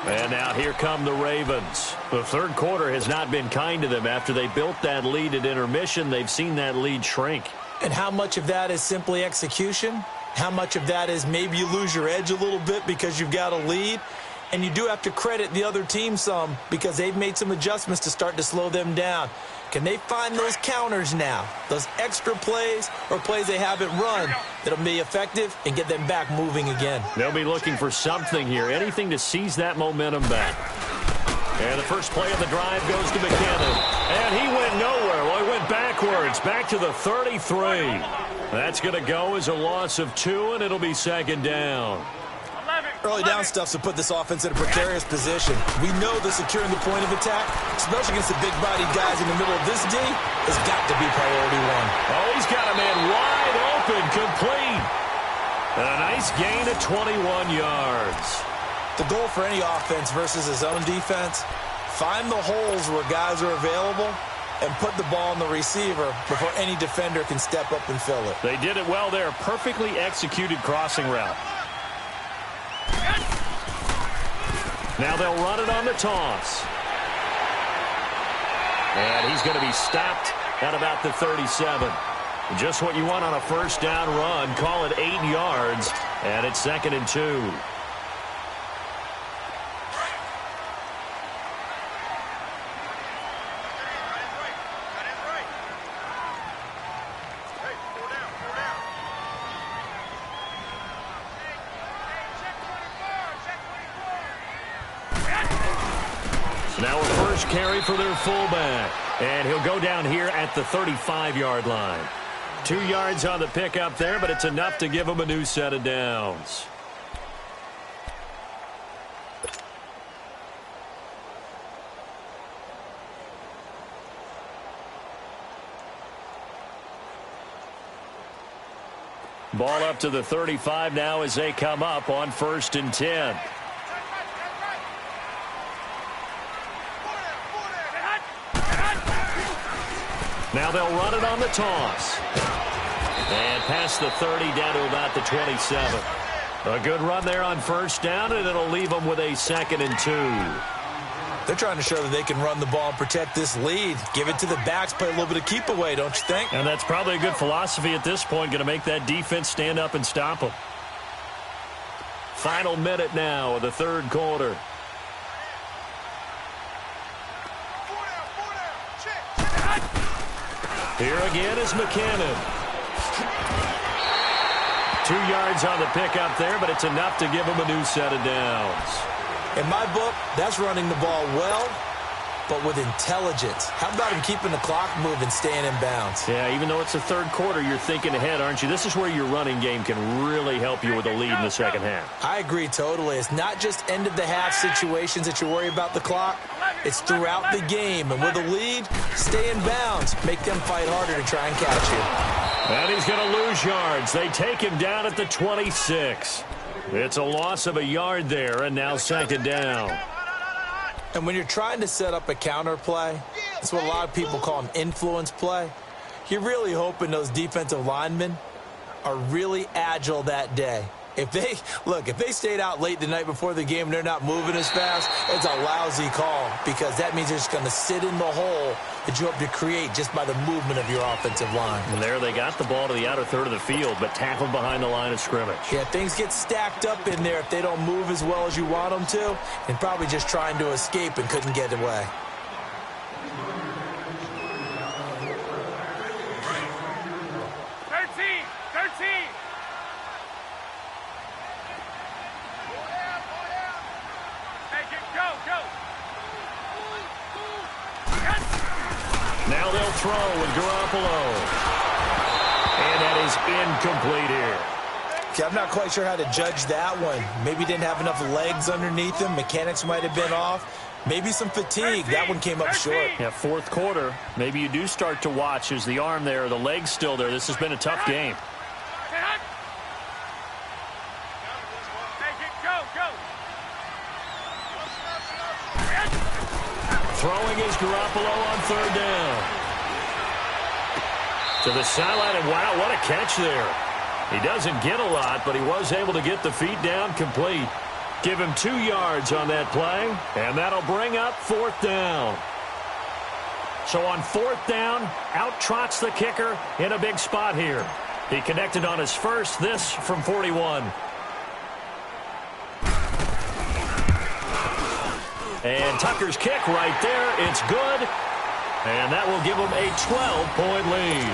And now here come the Ravens. The third quarter has not been kind to them. After they built that lead at intermission, they've seen that lead shrink. And how much of that is simply execution? How much of that is maybe you lose your edge a little bit because you've got a lead? And you do have to credit the other team some because they've made some adjustments to start to slow them down. Can they find those counters now, those extra plays or plays they haven't run that'll be effective and get them back moving again? They'll be looking for something here, anything to seize that momentum back. And the first play of the drive goes to McKinnon. And he went nowhere. Well, he went backwards, back to the 33. That's going to go as a loss of 2, and it'll be second down. Early down stuff to put this offense in a precarious position. We know that securing the point of attack, especially against the big-bodied guys in the middle of this D, has got to be priority 1. Oh, he's got a man wide open, complete. And a nice gain of 21 yards. The goal for any offense versus his own defense, find the holes where guys are available and put the ball on the receiver before any defender can step up and fill it. They did it well there. Perfectly executed crossing route. Now they'll run it on the toss. And he's going to be stopped at about the 37. Just what you want on a first down run. Call it 8 yards. And it's 2nd and 2. Now a first carry for their fullback. And he'll go down here at the 35-yard line. 2 yards on the pickup there, but it's enough to give him a new set of downs. Ball up to the 35 now as they come up on 1st and 10. Now they'll run it on the toss. And past the 30 down to about the 27. A good run there on 1st down, and it'll leave them with a 2nd and 2. They're trying to show that they can run the ball and protect this lead. Give it to the backs, play a little bit of keep away, don't you think? And that's probably a good philosophy at this point, going to make that defense stand up and stop them. Final minute now of the 3rd quarter. Here again is McKinnon. 2 yards on the pickup there, but it's enough to give them a new set of downs. In my book, that's running the ball well, but with intelligence. How about him keeping the clock moving, staying in bounds? Yeah, even though it's the 3rd quarter, you're thinking ahead, aren't you? This is where your running game can really help you with a lead in the 2nd half. I agree totally. It's not just end-of-the-half situations that you worry about the clock. It's throughout the game. And with a lead, stay in bounds. Make them fight harder to try and catch you. And he's going to lose yards. They take him down at the 26. It's a loss of a yard there, and now 2nd down. And when you're trying to set up a counter play, that's what a lot of people call an influence play. You're really hoping those defensive linemen are really agile that day. If they stayed out late the night before the game and they're not moving as fast, it's a lousy call because that means they're just going to sit in the hole that you hope to create just by the movement of your offensive line. And there they got the ball to the outer third of the field, but tackled behind the line of scrimmage. Yeah, things get stacked up in there if they don't move as well as you want them to, and probably just trying to escape and couldn't get away. Now they'll throw with Garoppolo. And that is incomplete here. Okay, I'm not quite sure how to judge that one. Maybe didn't have enough legs underneath him. Mechanics might have been off. Maybe some fatigue. That one came up short. Yeah, 4th quarter. Maybe you do start to watch as the arm there, the leg's still there. This has been a tough game. Throwing is Garoppolo on 3rd down. To the sideline, and wow, what a catch there. He doesn't get a lot, but he was able to get the feet down complete. Give him 2 yards on that play, and that'll bring up 4th down. So on 4th down, out trots the kicker in a big spot here. He connected on his first, this from 41. And Tucker's kick right there. It's good. And that will give them a 12-point lead.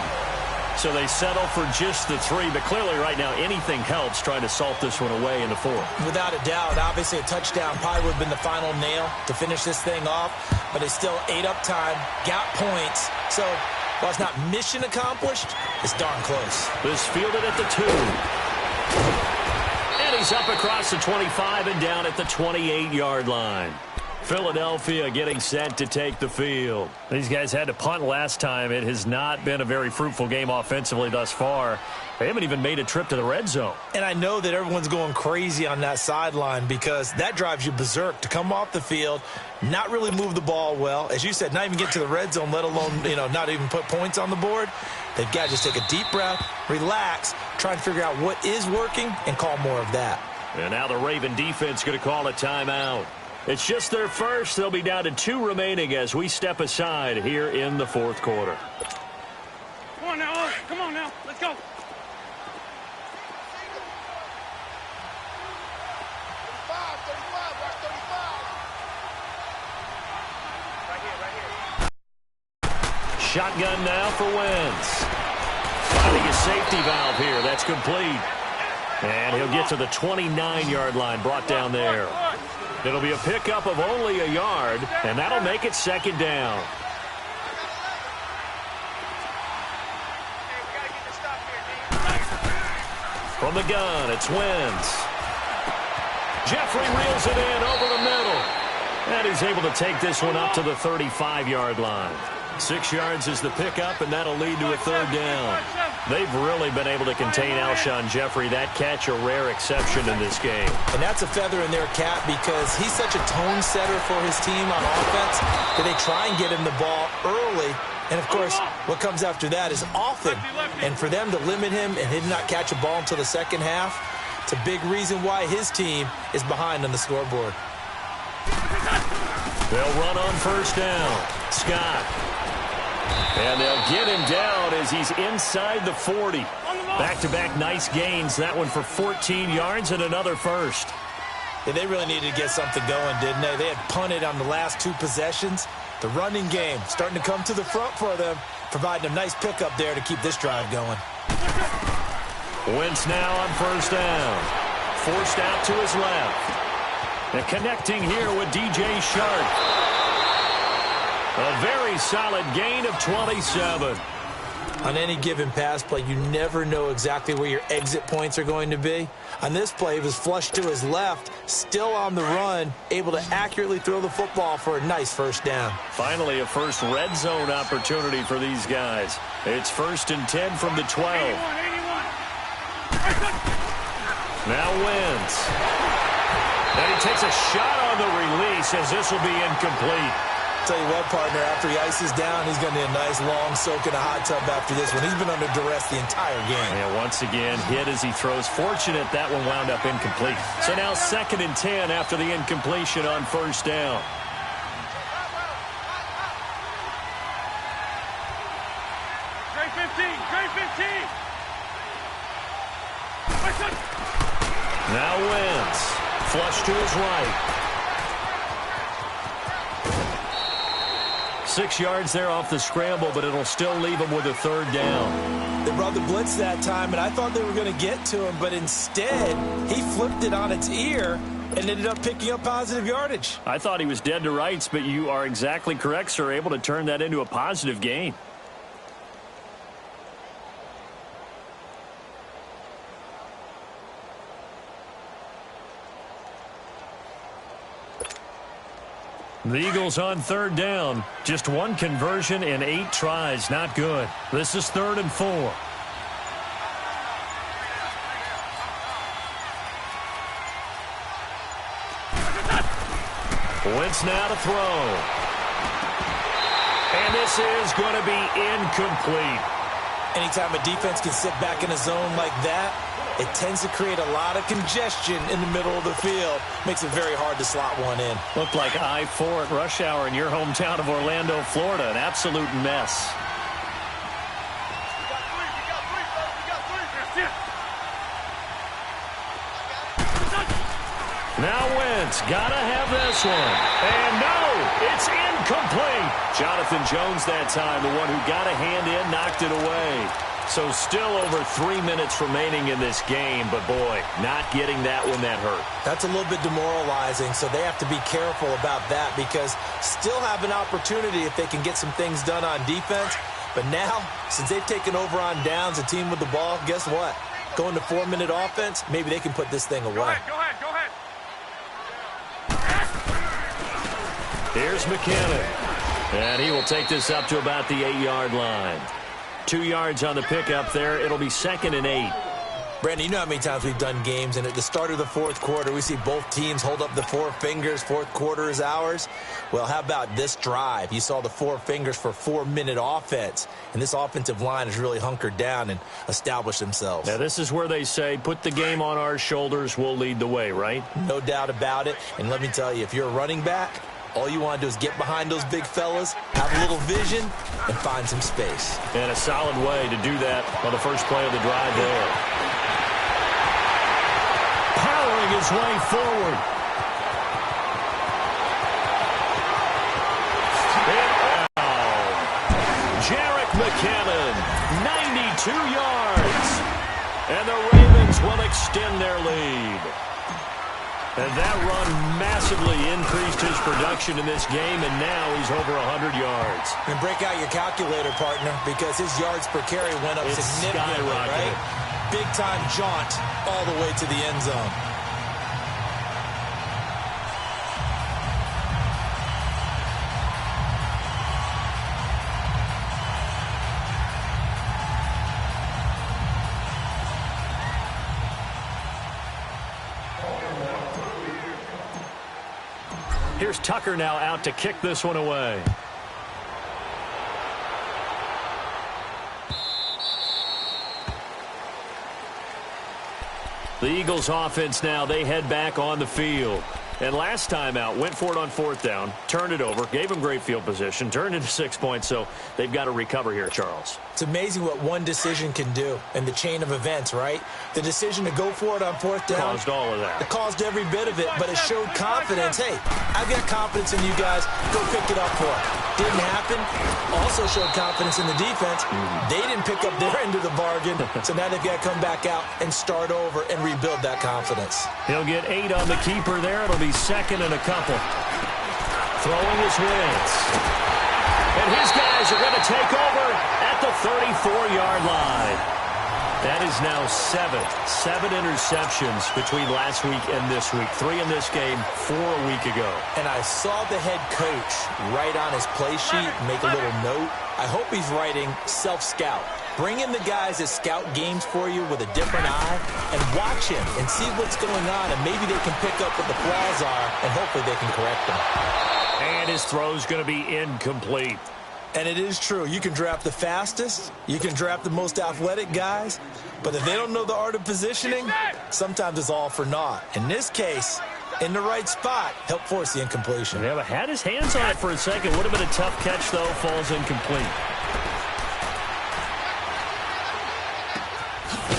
So they settle for just the 3. But clearly right now anything helps trying to salt this one away in the 4th. Without a doubt. Obviously a touchdown probably would have been the final nail to finish this thing off. But they still ate up time, got points. So while it's not mission accomplished, it's darn close. This fielded at the 2. And he's up across the 25 and down at the 28-yard line. Philadelphia getting set to take the field. These guys had to punt last time. It has not been a very fruitful game offensively thus far. They haven't even made a trip to the red zone. And I know that everyone's going crazy on that sideline because that drives you berserk to come off the field, not really move the ball well. As you said, not even get to the red zone, let alone, not even put points on the board. They've got to just take a deep breath, relax, try and figure out what is working, and call more of that. And now the Raven defense going to call a timeout. It's just their first. They'll be down to 2 remaining as we step aside here in the 4th quarter. Come on now, come on now, let's go. 35, right here. Shotgun now for Wentz. Finding a safety valve here. That's complete. And he'll get to the 29-yard line, brought down there. It'll be a pickup of only a yard, and that'll make it 2nd down. From the gun, it's Wentz. Jeffrey reels it in over the middle. And he's able to take this one up to the 35-yard line. 6 yards is the pickup, and that'll lead to a 3rd down. They've really been able to contain Alshon Jeffrey. That catch a rare exception in this game. And that's a feather in their cap because he's such a tone setter for his team on offense that they try and get him the ball early. And, of course, what comes after that is often. And for them to limit him and him not catch a ball until the second half, it's a big reason why his team is behind on the scoreboard. They'll run on first down. Scott. And they'll get him down as he's inside the 40. Back-to-back nice gains. That one for 14 yards and another first. Yeah, they really needed to get something going, didn't they? They had punted on the last two possessions. The running game starting to come to the front for them, providing a nice pickup there to keep this drive going. Wentz now on first down. Forced out to his left. And connecting here with DJ Shark. A very solid gain of 27. On any given pass play, you never know exactly where your exit points are going to be. On this play, he was flushed to his left, still on the run, able to accurately throw the football for a nice first down. Finally, a first red zone opportunity for these guys. It's 1st and 10 from the 12. 81. Now Wentz. And he takes a shot on the release as this will be incomplete. Tell you what, partner, after he ices down, he's going to need a nice long soak in a hot tub after this one. He's been under duress the entire game. Yeah, once again, hit as he throws. Fortunate that one wound up incomplete. So now 2nd and 10 after the incompletion on first down. Trey 15. Now Wentz. Flush to his right. 6 yards there off the scramble, but it'll still leave him with a 3rd down. They brought the blitz that time, and I thought they were going to get to him, but instead, he flipped it on its ear and ended up picking up positive yardage. I thought he was dead to rights, but you are exactly correct, sir. Able to turn that into a positive gain. The Eagles on 3rd down. Just one conversion in 8 tries. Not good. This is 3rd and 4. Wentz now to throw. And this is going to be incomplete. Anytime a defense can sit back in a zone like that, it tends to create a lot of congestion in the middle of the field. Makes it very hard to slot one in. Looked like I-4 at rush hour in your hometown of Orlando, Florida. An absolute mess. Now Wentz, gotta have this one. And no, it's incomplete. Jonathan Jones that time, the one who got a hand in, knocked it away. So still over 3 minutes remaining in this game, but boy, not getting that one that hurt. That's a little bit demoralizing, so they have to be careful about that because still have an opportunity if they can get some things done on defense. But now, since they've taken over on downs, a team with the ball, guess what? Going to 4-minute offense, maybe they can put this thing away. Go ahead. Here's McKinnon. And he will take this up to about the 8-yard line. 2 yards on the pickup there. It'll be 2nd and 8. Brandon, you know how many times we've done games, and at the start of the 4th quarter, we see both teams hold up the 4 fingers, 4th quarter is ours. Well, how about this drive? You saw the 4 fingers for 4-minute offense, and this offensive line has really hunkered down and established themselves. Now, this is where they say, put the game on our shoulders, we'll lead the way, right? No doubt about it, and let me tell you, if you're a running back, all you want to do is get behind those big fellas, have a little vision, and find some space. And a solid way to do that on the first play of the drive there. Powering his way forward. And Jerick McKinnon, 92 yards. And the Ravens will extend their lead. And that run massively increased his production in this game, and now he's over 100 yards. And break out your calculator, partner, because his yards per carry went up significantly, right? Big-time jaunt all the way to the end zone. Here's Tucker now out to kick this one away. The Eagles offense now, they head back on the field. And last time out, went for it on fourth down, turned it over, gave them great field position, turned into 6 points, so they've got to recover here, Charles. It's amazing what one decision can do in the chain of events, right? The decision to go for it on fourth down. Caused all of that. It caused every bit of it, but it showed confidence. Hey, I've got confidence in you guys. Go pick it up for it. Didn't happen. Also showed confidence in the defense. They didn't pick up their end of the bargain, so now they've got to come back out and start over and rebuild that confidence. He'll get 8 on the keeper there. It'll be second and a couple. Throwing his Wentz. And his guys are going to take over at the 34-yard line. That is now 7 interceptions between last week and this week. 3 in this game, 4 a week ago. And I saw the head coach write on his play sheet, make a little note. I hope he's writing self-scout. Bring in the guys that scout games for you with a different eye and watch him and see what's going on, and maybe they can pick up what the flaws are, and hopefully they can correct them. And his throw's going to be incomplete. And it is true. You can draft the fastest. You can draft the most athletic guys. But if they don't know the art of positioning, sometimes it's all for naught. In this case, in the right spot, helped force the incompletion. Yeah, but had his hands on it for a second. Would have been a tough catch, though. Falls incomplete.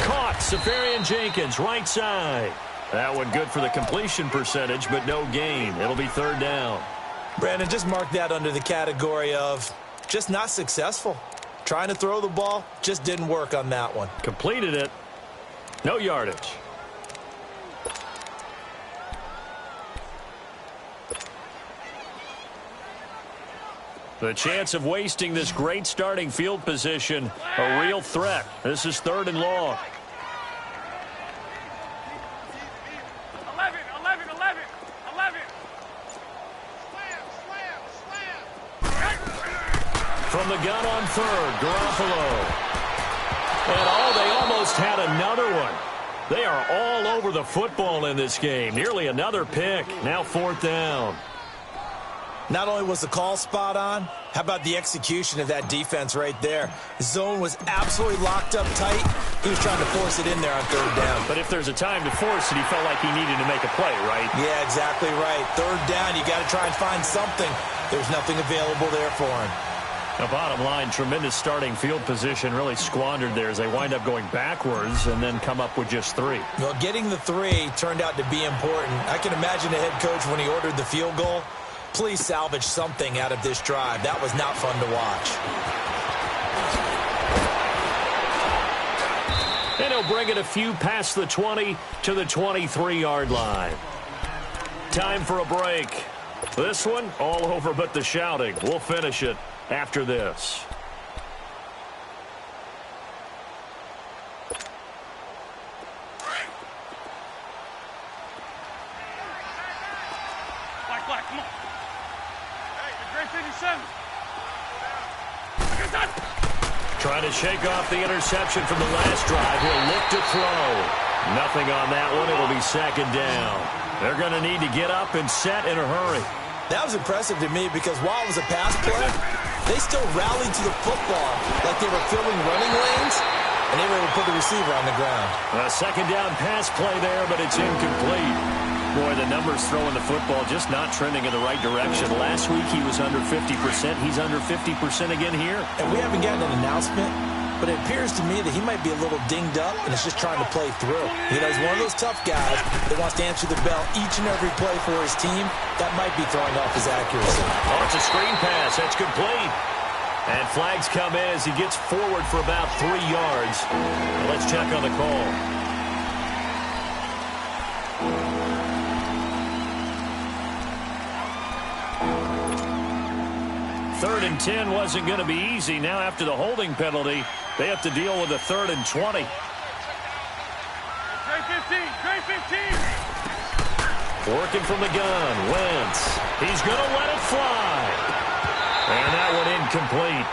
Caught. Safarian Jenkins, right side. That one good for the completion percentage, but no gain. It'll be third down. Brandon, just mark that under the category of just not successful. Trying to throw the ball, just didn't work on that one. Completed it. No yardage. The chance of wasting this great starting field position, a real threat. This is third and long. 11. From the gun on third, Garoppolo. And they almost had another one. They are all over the football in this game. Nearly another pick. Now fourth down. Not only was the call spot on, how about the execution of that defense right there? The zone was absolutely locked up tight. He was trying to force it in there on third down. But if there's a time to force it, he felt like he needed to make a play, right? Yeah, exactly right. Third down, you got to try and find something. There's nothing available there for him. The bottom line, tremendous starting field position, really squandered there as they wind up going backwards and then come up with just 3. Well, getting the 3 turned out to be important. I can imagine the head coach when he ordered the field goal. Please salvage something out of this drive. That was not fun to watch. And he'll bring it a few past the 20 to the 23-yard line. Time for a break. This one, all over but the shouting. We'll finish it after this. Black, come on. Hey, the great 57. Trying to shake off the interception from the last drive. He'll look to throw. Nothing on that one. It'll be second down. They're going to need to get up and set in a hurry. That was impressive to me because while it was a pass play, they still rallied to the football like they were filling running lanes, and they were able to put the receiver on the ground. A second down pass play there, but it's incomplete. Boy, the numbers throwing the football just not trending in the right direction. Last week he was under 50%. He's under 50% again here. And we haven't gotten an announcement, but it appears to me that he might be a little dinged up and is just trying to play through. You know, he's one of those tough guys that wants to answer the bell each and every play for his team. That might be throwing off his accuracy. Oh, it's a screen pass. That's complete. And flags come in as he gets forward for about 3 yards. Let's check on the call. Third and 10 wasn't going to be easy. Now after the holding penalty, they have to deal with a 3rd and 20. Great 15. Working from the gun, Wentz. He's going to let it fly. And that one incomplete.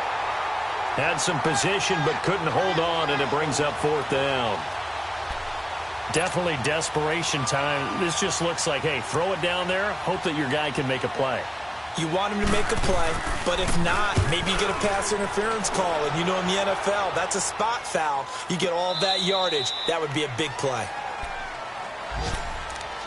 Had some position but couldn't hold on, and it brings up 4th down. Definitely desperation time. This just looks like, hey, throw it down there, hope that your guy can make a play. You want him to make a play, but if not, maybe you get a pass interference call. And you know in the NFL, that's a spot foul. You get all that yardage. That would be a big play.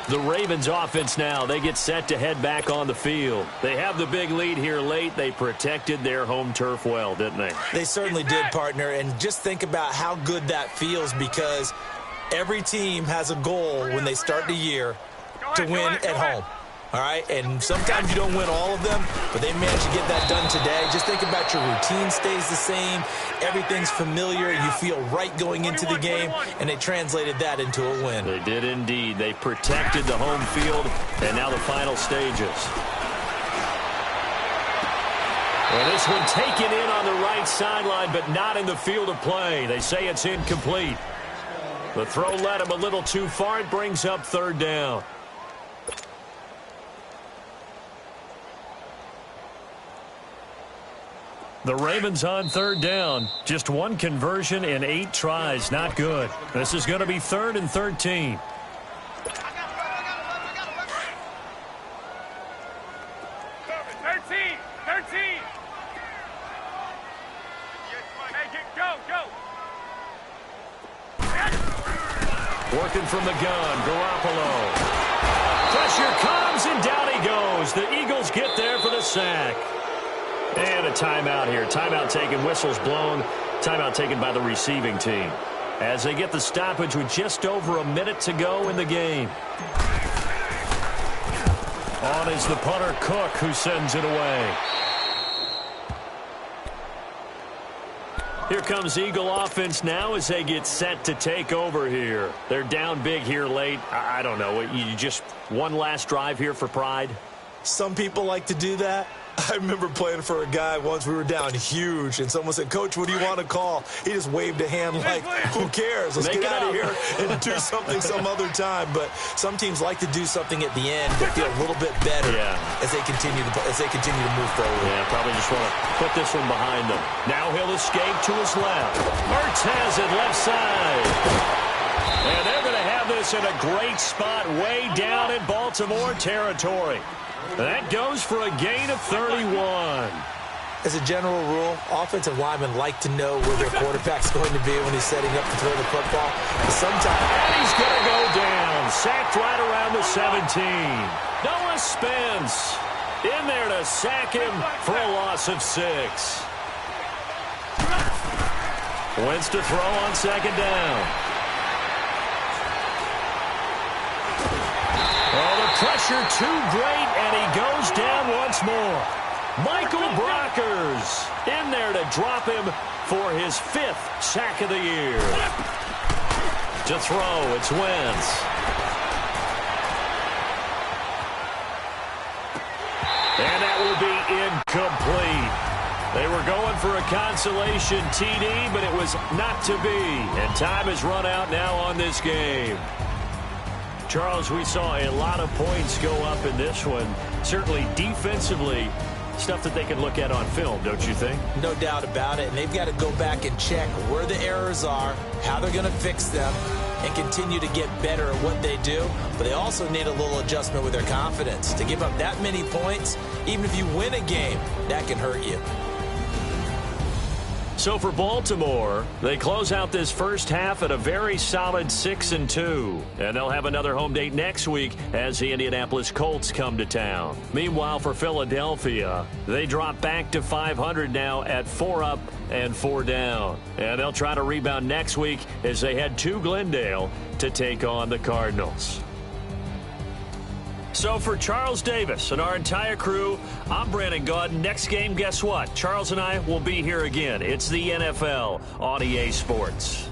The Ravens offense now, they get set to head back on the field. They have the big lead here late. They protected their home turf well, didn't they? They certainly did, partner. And just think about how good that feels, because every team has a goal when they start the year to win at home. All right, and sometimes you don't win all of them, but they managed to get that done today. Just think about your routine stays the same. Everything's familiar. You feel right going into the game, and they translated that into a win. They did indeed. They protected the home field, and now the final stages. Well, this one taken in on the right sideline, but not in the field of play. They say it's incomplete. The throw led him a little too far. It brings up third down. The Ravens on third down. Just one conversion in 8 tries. Not good. This is going to be 3rd and 13. Working from the gun, Garoppolo. Pressure comes, and down he goes. The Eagles get there for the sack. And a timeout here. Timeout taken, whistles blown. Timeout taken by the receiving team, as they get the stoppage with just over a minute to go in the game. On is the punter, Cook, who sends it away. Here comes Eagle offense now as they get set to take over here. They're down big here late. I don't know. You just one last drive here for pride? Some people like to do that. I remember playing for a guy once. We were down huge, and someone said, "Coach, what do you want to call?" He just waved a hand like, who cares? Let's get out of here and do something some other time. But some teams like to do something at the end to feel a little bit better as they continue to move forward. Yeah, probably just want to put this one behind them. Now he'll escape to his left. Ertz has it left side. And they're going to have this in a great spot way down in Baltimore territory. That goes for a gain of 31. As a general rule, offensive linemen like to know where their quarterback's going to be when he's setting up to throw the football. But sometimes, and he's going to go down. Sacked right around the 17. Noah Spence in there to sack him for a loss of 6. Wentz to throw on second down. Oh, the pressure too great, and he goes down once more. Michael Brockers in there to drop him for his 5th sack of the year. To throw, it's Wentz. And that will be incomplete. They were going for a consolation TD, but it was not to be. And time has run out now on this game. Charles, we saw a lot of points go up in this one. Certainly defensively, stuff that they can look at on film, don't you think? No doubt about it. And they've got to go back and check where the errors are, how they're going to fix them, and continue to get better at what they do. But they also need a little adjustment with their confidence. To give up that many points, even if you win a game, that can hurt you. So for Baltimore, they close out this first half at a very solid 6-2. And they'll have another home date next week as the Indianapolis Colts come to town. Meanwhile, for Philadelphia, they drop back to 500 now at 4 up and 4 down. And they'll try to rebound next week as they head to Glendale to take on the Cardinals. So for Charles Davis and our entire crew, I'm Brandon Gaudin. Next game, guess what? Charles and I will be here again. It's the NFL on EA Sports.